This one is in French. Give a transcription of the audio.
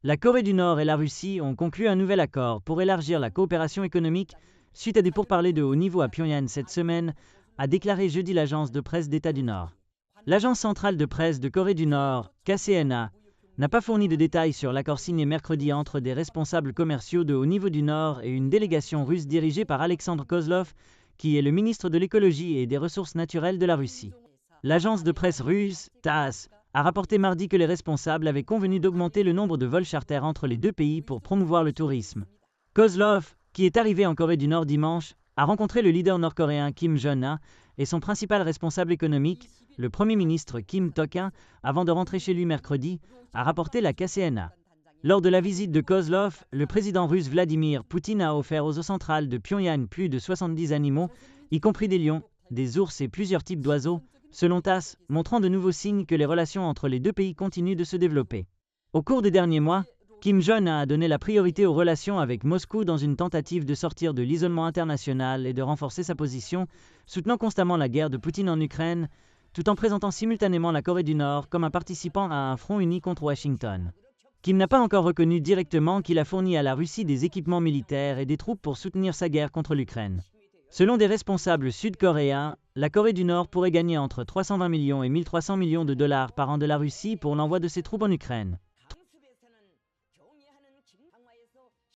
La Corée du Nord et la Russie ont conclu un nouvel accord pour élargir la coopération économique suite à des pourparlers de haut niveau à Pyongyang cette semaine, a déclaré jeudi l'agence de presse d'État du Nord. L'agence centrale de presse de Corée du Nord, KCNA, n'a pas fourni de détails sur l'accord signé mercredi entre des responsables commerciaux de haut niveau du Nord et une délégation russe dirigée par Alexandre Kozlov, qui est le ministre de l'écologie et des ressources naturelles de la Russie. L'agence de presse russe, TASS, a rapporté mardi que les responsables avaient convenu d'augmenter le nombre de vols charters entre les deux pays pour promouvoir le tourisme. Kozlov, qui est arrivé en Corée du Nord dimanche, a rencontré le leader nord-coréen Kim Jong-un et son principal responsable économique, le Premier ministre Kim Tok-un, avant de rentrer chez lui mercredi, a rapporté la KCNA. Lors de la visite de Kozlov, le président russe Vladimir Poutine a offert aux eaux centrales de Pyongyang plus de 70 animaux, y compris des lions, des ours et plusieurs types d'oiseaux, selon TASS, montrant de nouveaux signes que les relations entre les deux pays continuent de se développer. Au cours des derniers mois, Kim Jong-un a donné la priorité aux relations avec Moscou dans une tentative de sortir de l'isolement international et de renforcer sa position, soutenant constamment la guerre de Poutine en Ukraine, tout en présentant simultanément la Corée du Nord comme un participant à un front uni contre Washington. Kim n'a pas encore reconnu directement qu'il a fourni à la Russie des équipements militaires et des troupes pour soutenir sa guerre contre l'Ukraine. Selon des responsables sud-coréens, la Corée du Nord pourrait gagner entre 320 millions et 1300 millions de dollars par an de la Russie pour l'envoi de ses troupes en Ukraine.